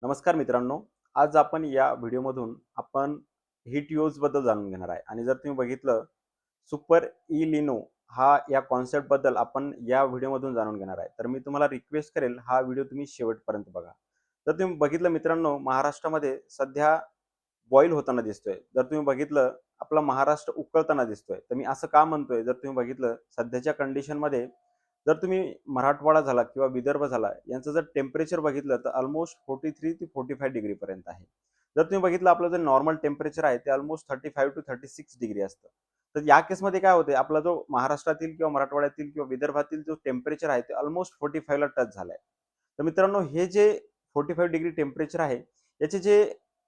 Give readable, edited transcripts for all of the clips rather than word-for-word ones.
नमस्कार मित्रांनो. आज आपण या व्हिडिओमधून हीट वेव्हज बद्दल जाणून घेणार आहे आणि जर तुम्ही बघितलं सुपर इलिनो हा या कॉन्सेप्ट बद्दल आपण या व्हिडिओमधून जाणून घेणार आहे. तर मी तुम्हाला रिक्वेस्ट करेल हा व्हिडिओ तुम्ही शेवटपर्यंत बघा. जर तुम्ही बघितलं मित्रांनो, महाराष्ट्रामध्ये सध्या बॉईल होताना दिसतोय. जर तुम्ही बघितलं आपला महाराष्ट्र उकळताना दिसतोय. तर मी असं का म्हणतोय, जर तुम्ही बघितलं सध्याच्या कंडिशनमध्ये जर तुम्ही मराठवाडा झाला किंवा विदर्भ झाला यांचं जर टेम्परेचर बघितलं तर ऑलमोस्ट 43 ते 45 डिग्री पर्यंत आहे. जर तुम्ही बघितलं आपलं जे नॉर्मल टेम्परेचर आहे ते ऑलमोस्ट 35 टू 36 डिग्री असतं. तर या केसमध्ये काय होते, आपला जो महाराष्ट्रातील किंवा मराठवाड्यातील किंवा विदर्भातील जो टेम्परेचर आहे ते ऑलमोस्ट 45 ला टच झालाय. तर मित्रांनो, हे जे 45 डिग्री टेम्परेचर आहे याचे जे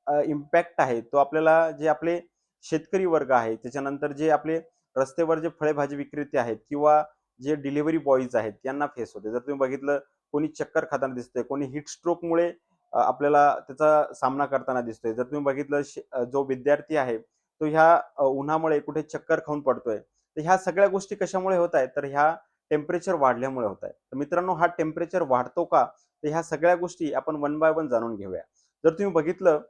इम्पॅक्ट आहे तो आपल्याला जे आपले शेतकरी वर्ग आहे, त्याच्यानंतर जे आपले रस्त्यावर जे फळेभाजी विक्रेते आहेत किंवा जे डिलिव्हरी बॉईज आहेत यांना फेस होते. जर तुम्ही बघितलं कोणी चक्कर खाताना दिसतंय, कोणी हीट स्ट्रोकमुळे आपल्याला त्याचा सामना करताना दिसतोय. जर तुम्ही बघितलं जो विद्यार्थी आहे तो ह्या उन्हामुळे कुठे चक्कर खाऊन पडतोय. तर ह्या सगळ्या गोष्टी कशामुळे होत आहेत, तर ह्या टेम्परेचर वाढल्यामुळे होत आहे. तर मित्रांनो, हा टेम्परेचर वाढतो का, तर ह्या सगळ्या गोष्टी आपण वन बाय वन जाणून घेऊया. जर तुम्ही बघितलं,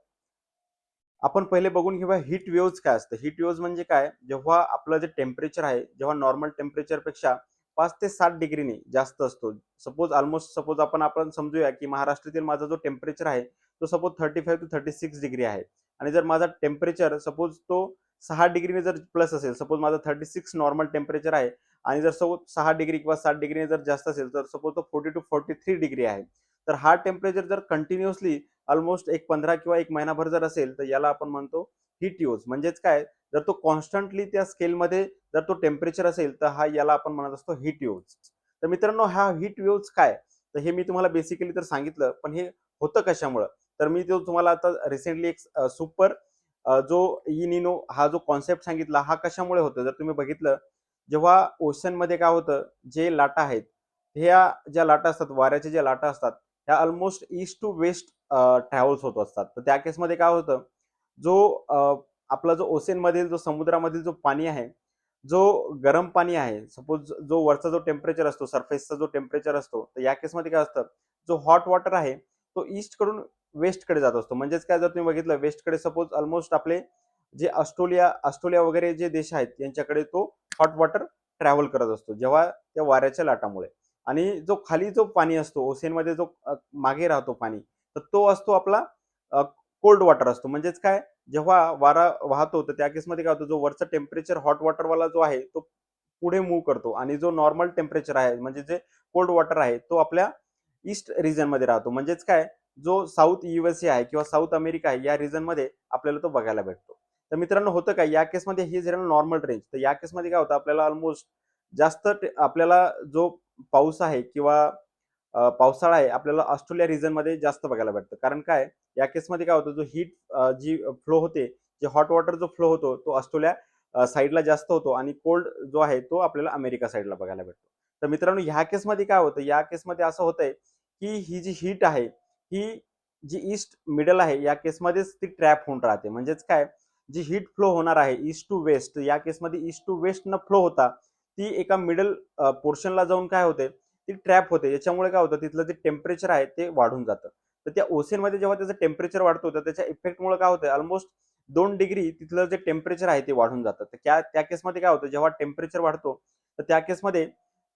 आपण पहिले बघून घेऊया हीट वेव्हज काय असतं. हीट वेव्हज म्हणजे काय, जेव्हा आपलं जे टेम्परेचर आहे जेव्हा नॉर्मल टेम्परेचरपेक्षा 5 ते 7 डिग्रीने जास्त असतो. सपोज आपण समजूया की महाराष्ट्रातील माझा जो टेम्परेचर आहे तो सपोज 35 टू 36 डिग्री आहे आणि जर माझा टेम्परेचर सपोज तो 6 डिग्रीने जर प्लस असेल, सपोज माझा 36 नॉर्मल टेम्परेचर आहे आणि जर सपोज 6 डिग्री किंवा 7 डिग्रीने जर जास्त असेल तर सपोज तो 40 टू 43 डिग्री आहे. तर हा टेम्परेचर जर कंटिन्युअसली ऑलमोस्ट एक 15 किंवा एक महिनाभर जर असेल तर याला आपण म्हणतो हीट वेव्हज. म्हणजेच काय, जर तो कॉन्स्टंटली त्या स्केलमध्ये जर तो टेम्परेचर असेल तर हा याला आपण म्हणत असतो हीट वेव्हज. तर मित्रांनो, हा हीट वेव्हज काय, तर हे मी तुम्हाला बेसिकली तर सांगितलं, पण हे होतं कशामुळं, तर मी तो तुम्हाला आता रिसेंटली एक सुपर जो इनिनो हा जो कॉन्सेप्ट सांगितला हा कशामुळे होतो. जर तुम्ही बघितलं, जेव्हा ओशनमध्ये काय होतं, जे लाटा आहेत ह्या ज्या लाटा असतात, वाऱ्याच्या ज्या लाटा असतात, ह्या almost east to west travels होत असतात. तर त्या केसमध्ये काय होतं, जो आपला जो ओशन मधील जो समुद्रामधील जो पाणी आहे, जो गरम पाणी आहे, सपोज जो वरचा जो टेम्परेचर असतो, सरफेसचा जो टेम्परेचर असतो, तर या केसमध्ये काय असतं, जो हॉट वॉटर आहे तो ईस्ट कडून वेस्ट कडे जात असतो. म्हणजेच काय, जर तुम्ही बघितलं वेस्ट कडे सपोज ऑलमोस्ट आपले जे ऑस्ट्रेलिया वगैरे जे देश आहेत यांच्याकडे तो हॉट वॉटर ट्रॅव्हल करत असतो जेव्हा त्या वाऱ्याच्या लाटामुळे. आणि जो खाली जो पाणी असतो ओशनमध्ये, जो मागे राहतो पाणी, तर तो असतो आपला कोल्ड वॉटर असतो. म्हणजेच काय, जेव्हा वारा वाहतो तर त्या केसमध्ये काय होतं, जो वरचा टेम्परेचर हॉट वॉटरवाला जो आहे तो पुढे मूव्ह करतो आणि जो नॉर्मल टेम्परेचर आहे म्हणजे जे कोल्ड वॉटर आहे तो आपल्या ईस्ट रिजनमध्ये राहतो. म्हणजेच काय, जो साऊथ युएसए आहे किंवा साऊथ अमेरिका आहे या रिजनमध्ये आपल्याला तो बघायला भेटतो. तर मित्रांनो, होतं काय या केसमध्ये, हे झालं नॉर्मल रेंज. तर या केसमध्ये काय होतं, आपल्याला ऑलमोस्ट आपल्याला जो पाऊस आहे किंवा पावसाळा आहे आपल्याला ऑस्ट्रेलिया रिजनमध्ये जास्त बघायला भेटतं. कारण काय, या केसमध्ये काय होतं, जो हीट जी फ्लो होते, जे हॉट वॉटर जो फ्लो होतो तो ऑस्ट्रेलिया साईडला जास्त होतो आणि कोल्ड जो आहे तो आपल्याला अमेरिका साईडला बघायला भेटतो. तर मित्रांनो, ह्या केसमध्ये काय होतं, या केसमध्ये असं होतंय की ही जी हीट आहे ही जी ईस्ट मिडल आहे या केसमध्येच ती ट्रॅप होऊन राहते. म्हणजेच काय, जी हीट फ्लो होणार आहे ईस्ट टू वेस्ट, या केसमध्ये ईस्ट टू वेस्ट न फ्लो होता ती एका मिडल पोर्शनला जाऊन काय होते, ती ट्रॅप होते. याच्यामुळे काय होतं, तिथलं जे टेम्परेचर आहे ते वाढून जातं. तर त्या ओशनमध्ये जेव्हा त्याचं टेम्परेचर वाढतो तर त्याच्या इफेक्टमुळे काय होतं, ऑलमोस्ट 2 डिग्री तिथलं जे टेम्परेचर आहे ते वाढून जातं. तर त्या केसमध्ये काय होतं, जेव्हा टेम्परेचर वाढतो तर त्या केसमध्ये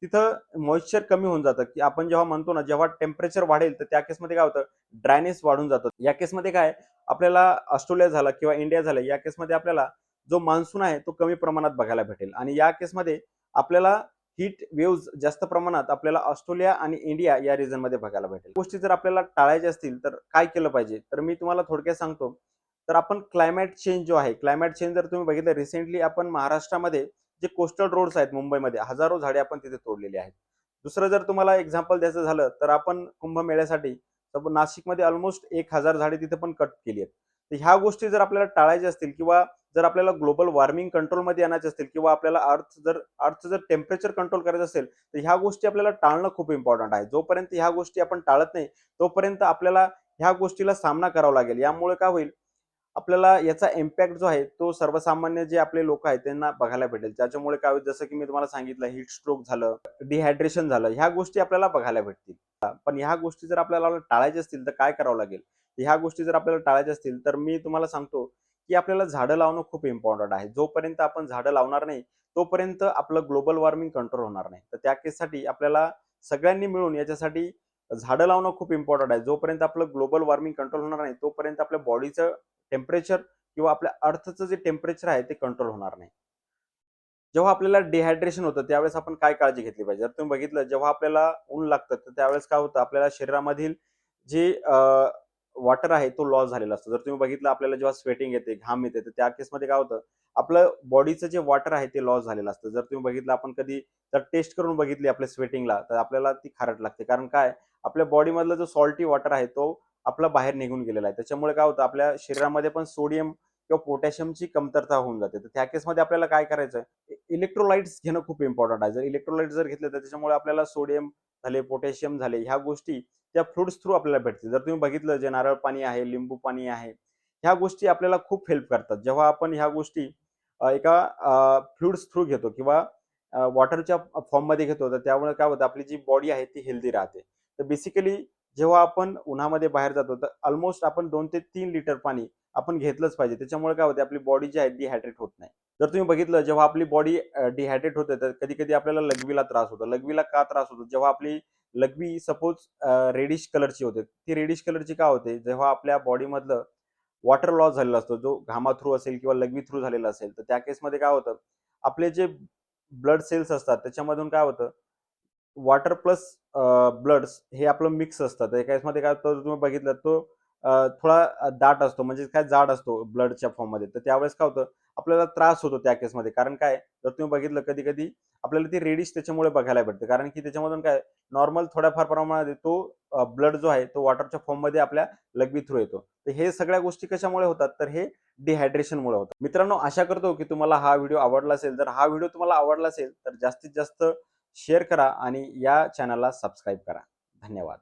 तिथं मॉइश्चर कमी होऊन जातं, की आपण जेव्हा म्हणतो ना, जेव्हा टेम्परेचर वाढेल तर त्या केसमध्ये काय होतं, ड्रायनेस वाढून जातं. या केसमध्ये काय, आपल्याला ऑस्ट्रेलिया झाला किंवा इंडिया झालं या केसमध्ये आपल्याला जो मान्सून आहे तो कमी प्रमाणात बघायला भेटेल आणि या केसमध्ये आपल्याला हीट वेव्हज जास्त प्रमाणात आपल्याला ऑस्ट्रेलिया आणि इंडिया या रिजनमध्ये बघायला भेटेल. गोष्टी जर आपल्याला टाळायच्या असतील तर काय केलं पाहिजे, तर मी तुम्हाला थोडक्यात सांगतो. तर आपण क्लायमेट चेंज जो आहे, क्लायमेट चेंज जर तुम्ही बघितलं रिसेंटली, आपण महाराष्ट्रामध्ये जे कोस्टल रोड्स आहेत मुंबईमध्ये हजारो झाडे आपण तिथे तोडलेली आहेत. दुसरं जर तुम्हाला एक्झाम्पल द्यायचं झालं तर आपण कुंभमेळ्यासाठी नाशिकमध्ये ऑलमोस्ट 1000 झाडे तिथे पण कट केली आहेत. तर ह्या गोष्टी जर आपल्याला टाळायच्या असतील किंवा जर आपल्याला ग्लोबल वॉर्मिंग कंट्रोलमध्ये आणायचे असतील किंवा आपल्याला अर्थचं जर टेम्परेचर कंट्रोल करायचं असेल तर ह्या गोष्टी आपल्याला टाळणं खूप इम्पॉर्टंट आहे. जोपर्यंत ह्या गोष्टी आपण टाळत नाही तोपर्यंत आपल्याला ह्या गोष्टीला सामना करावा लागेल. यामुळे काय होईल, आपल्याला याचा इम्पॅक्ट जो आहे तो सर्वसामान्य जे आपले लोक आहेत त्यांना बघायला भेटेल. त्याच्यामुळे काय होईल, जसं की मी तुम्हाला सांगितलं, हीट स्ट्रोक झालं, डिहायड्रेशन झालं, ह्या गोष्टी आपल्याला बघायला भेटतील. पण ह्या गोष्टी जर आपल्याला टाळायच्या असतील तर काय करावं लागेल, ह्या गोष्टी जर आपल्याला टाळायच्या असतील तर मी तुम्हाला सांगतो की आपल्याला झाडं लावणं खूप इम्पॉर्टंट आहे. जोपर्यंत आपण झाडं लावणार नाही तोपर्यंत आपलं ग्लोबल वॉर्मिंग कंट्रोल होणार नाही. तर त्या केससाठी आपल्याला सगळ्यांनी मिळून याच्यासाठी झाडं लावणं खूप इम्पॉर्टंट आहे. जोपर्यंत आपलं ग्लोबल वॉर्मिंग कंट्रोल होणार नाही तोपर्यंत आपल्या बॉडीचं टेम्परेचर किंवा आपल्या अर्थचं जे टेम्परेचर आहे ते कंट्रोल होणार नाही. जेव्हा आपल्याला डिहायड्रेशन होतं त्यावेळेस आपण काय काळजी घेतली पाहिजे? जर तुम्ही बघितलं जेव्हा आपल्याला ऊन लागतं तर त्यावेळेस काय होतं आपल्याला शरीरामधील जे वॉटर आहे तो लॉस झालेला असतो. जर तुम्ही बघितलं आपल्याला जेव्हा स्वेटिंग येते, घाम येते तर त्या केसमध्ये काय होतं आपलं बॉडीचं जे वॉटर आहे ते लॉस झालेलं असतं. जर तुम्ही बघितलं आपण कधी जर टेस्ट करून बघितली आपल्या स्वेटिंगला तर आपल्याला ती खारट लागते. कारण काय आपल्या बॉडीमधला जो सॉल्टी वॉटर आहे तो आपला बाहेर निघून गेलेला आहे. त्याच्यामुळे काय होतं आपल्या शरीरामध्ये पण सोडियम किंवा पोटॅशियमची कमतरता होऊन जाते. तर त्या केसमध्ये आपल्याला काय करायचं इलेक्ट्रोलाइट्स घेणं खूप इम्पॉर्टंट आहे. जर इलेक्ट्रोलाइट्स जर घेतले तर त्याच्यामुळे आपल्याला सोडियम झाले, पोटॅशियम झाले ह्या गोष्टी त्या फ्रुट्स थ्रू आपल्याला भेटतील. जर तुम्ही बघितलं जे नारळ पाणी आहे, लिंबू पाणी आहे, ह्या गोष्टी आपल्याला खूप हेल्प करतात. जेव्हा आपण ह्या गोष्टी एका फ्रुट्स थ्रू घेतो किंवा वॉटरच्या फॉर्ममध्ये घेतो तर त्यामुळे काय होतं आपली जी बॉडी आहे ती हेल्दी राहते. तर बेसिकली जेव्हा आपण उन्हामध्ये बाहेर जातो तर ऑलमोस्ट आपण 2 ते 3 लिटर पाणी आपण घेतलंच पाहिजे. त्याच्यामुळे काय होते आपली बॉडी जी आहे डिहायड्रेट होत नाही. जर तुम्ही बघितलं जेव्हा आपली बॉडी डिहायड्रेट होते तर कधी-कधी आपल्याला लघवीला त्रास होतो. लघवीला का त्रास होतो? जेव्हा आपली लघवी सपोज रेडिश कलरची होते. ती रेडिश कलरची का होते? जेव्हा आपल्या बॉडीमधलं वॉटर लॉस झालेला असतो, जो घामा थ्रू असेल किंवा लघवी थ्रू झालेला असेल, तर त्या केसमध्ये काय होतं, आपले जे ब्लड सेल्स असतात त्याच्यामधून काय होतं, वॉटर प्लस ब्लड्स हे आपलं मिक्स असतं. तर एका केसमध्ये काय होतं तुम्ही बघितलं तो थोडा दाट असतो म्हणजे काय जाड असतो ब्लडच्या फॉर्ममध्ये. तर त्यावेळेस काय होतं, आपल्याला त्रास होतो त्या केसमध्ये. कारण काय, जर तुम्ही बघितलं कधी-कधी आपल्याला ती रेडिश त्याच्यामुळे बघायला भेटते. कारण की त्याच्यामधून काय नॉर्मल थोड्याफार प्रमाणात तो ब्लड जो आहे तो वॉटरच्या फॉर्ममध्ये आपल्या लघवी थ्रू येतो. तर हे सगळ्या गोष्टी कशामुळे होतात? तर हे डिहायड्रेशनमुळे होतं. मित्रांनो आशा करतो की तुम्हाला हा व्हिडिओ आवडला असेल. जर हा व्हिडिओ तुम्हाला आवडला असेल तर जास्तीत जास्त शेअर करा आणि या चॅनलला सबस्क्राईब करा. धन्यवाद.